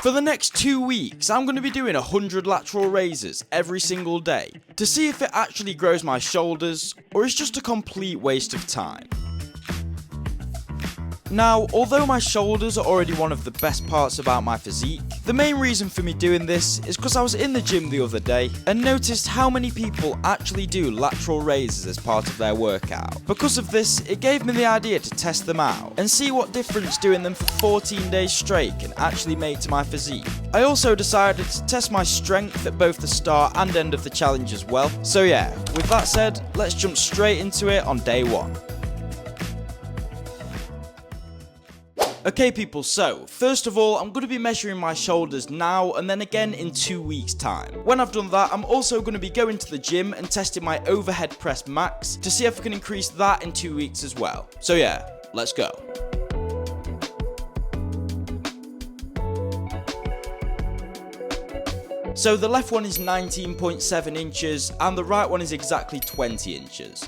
For the next 2 weeks, I'm going to be doing 100 lateral raises every single day to see if it actually grows my shoulders or is just a complete waste of time. Now, although my shoulders are already one of the best parts about my physique, the main reason for me doing this is because I was in the gym the other day and noticed how many people actually do lateral raises as part of their workout. Because of this, it gave me the idea to test them out and see what difference doing them for 14 days straight can actually make to my physique. I also decided to test my strength at both the start and end of the challenge as well. So yeah, with that said, let's jump straight into it on day 1. Okay people, so first of all, I'm going to be measuring my shoulders now and then again in 2 weeks time. When I've done that, I'm also going to be going to the gym and testing my overhead press max to see if I can increase that in 2 weeks as well. So yeah, let's go. So the left one is 19.7 inches and the right one is exactly 20 inches.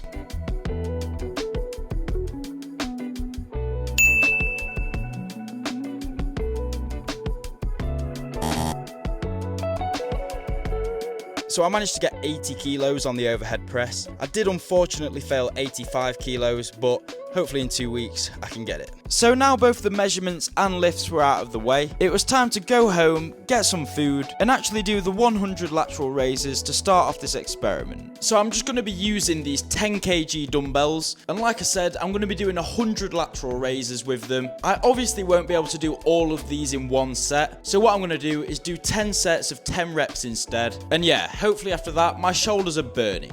So I managed to get 80 kilos on the overhead press. I did unfortunately fail 85 kilos, but hopefully in 2 weeks I can get it. So now both the measurements and lifts were out of the way, it was time to go home, get some food, and actually do the 100 lateral raises to start off this experiment. So I'm just going to be using these 10 kg dumbbells, and like I said, I'm going to be doing 100 lateral raises with them. I obviously won't be able to do all of these in one set, so what I'm going to do is do 10 sets of 10 reps instead. And yeah, hopefully after that, my shoulders are burning.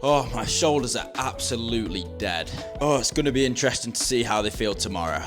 Oh, my shoulders are absolutely dead. Oh, it's going to be interesting to see how they feel tomorrow.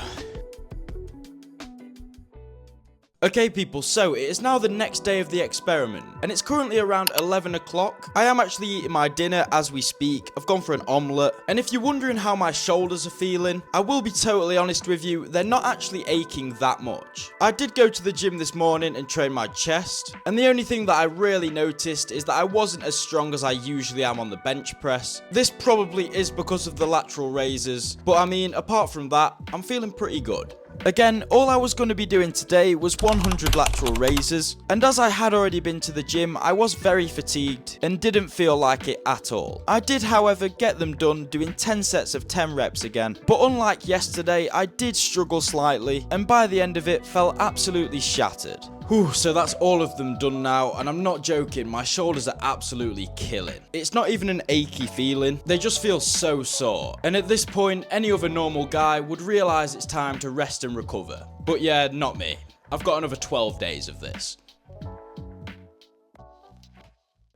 Okay people, so it is now the next day of the experiment, and it's currently around 11 o'clock. I am actually eating my dinner as we speak. I've gone for an omelette, and if you're wondering how my shoulders are feeling, I will be totally honest with you, they're not actually aching that much. I did go to the gym this morning and train my chest, and the only thing that I really noticed is that I wasn't as strong as I usually am on the bench press. This probably is because of the lateral raises, but I mean, apart from that, I'm feeling pretty good. Again, all I was going to be doing today was 100 lateral raises, and as I had already been to the gym, I was very fatigued and didn't feel like it at all. I did, however, get them done doing 10 sets of 10 reps again, but unlike yesterday, I did struggle slightly, and by the end of it, felt absolutely shattered. Whew, so that's all of them done now, and I'm not joking, my shoulders are absolutely killing. It's not even an achy feeling, they just feel so sore. And at this point, any other normal guy would realise it's time to rest and recover. But yeah, not me. I've got another 12 days of this.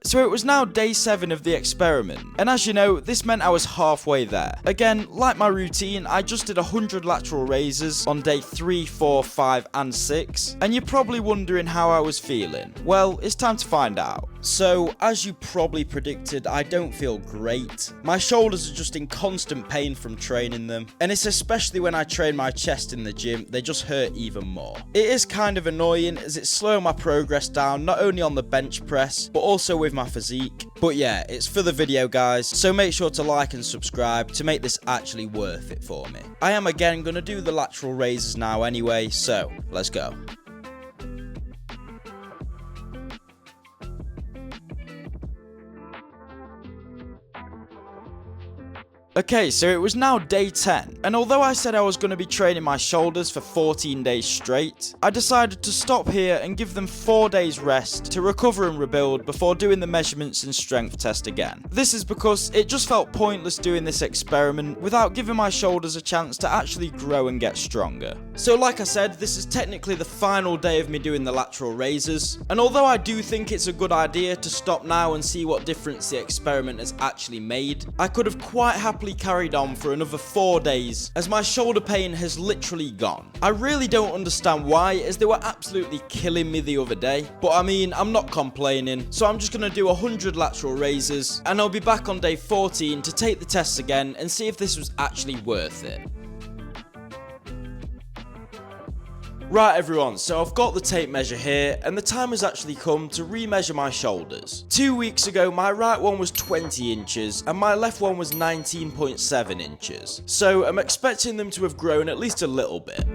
So it was now day 7 of the experiment, and as you know, this meant I was halfway there. Again, like my routine, I just did 100 lateral raises on day 3, 4, 5 and 6, and you're probably wondering how I was feeling. Well, it's time to find out. So, as you probably predicted, I don't feel great. My shoulders are just in constant pain from training them, and it's especially when I train my chest in the gym, they just hurt even more. It is kind of annoying as it's slowing my progress down, not only on the bench press, but also with my physique. But yeah, it's for the video guys, so make sure to like and subscribe to make this actually worth it for me. I am again going to do the lateral raises now anyway, so let's go. Okay, so it was now day 10, and although I said I was going to be training my shoulders for 14 days straight, I decided to stop here and give them 4 days rest to recover and rebuild before doing the measurements and strength test again. This is because it just felt pointless doing this experiment without giving my shoulders a chance to actually grow and get stronger. So like I said, this is technically the final day of me doing the lateral raises, and although I do think it's a good idea to stop now and see what difference the experiment has actually made, I could have quite happily carried on for another 4 days as my shoulder pain has literally gone. I really don't understand why, as they were absolutely killing me the other day, but I mean, I'm not complaining, so I'm just going to do 100 lateral raises and I'll be back on day 14 to take the tests again and see if this was actually worth it. Right everyone, so I've got the tape measure here, and the time has actually come to re-measure my shoulders. 2 weeks ago, my right one was 20 inches, and my left one was 19.7 inches. So I'm expecting them to have grown at least a little bit.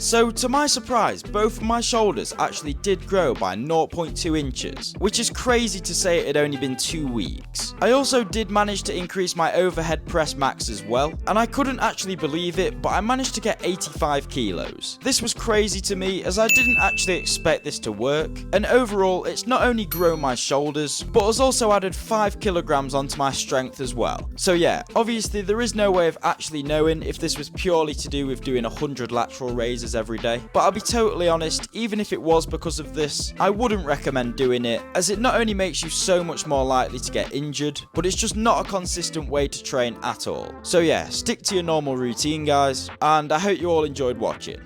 So to my surprise, both of my shoulders actually did grow by 0.2 inches, which is crazy to say it had only been 2 weeks. I also did manage to increase my overhead press max as well, and I couldn't actually believe it, but I managed to get 85 kilos. This was crazy to me as I didn't actually expect this to work, and overall it's not only grown my shoulders, but has also added 5 kilograms onto my strength as well. So yeah, obviously there is no way of actually knowing if this was purely to do with doing 100 lateral raises every day, but I'll be totally honest, even if it was because of this, I wouldn't recommend doing it, as it not only makes you so much more likely to get injured, but it's just not a consistent way to train at all. So yeah, stick to your normal routine guys, and I hope you all enjoyed watching.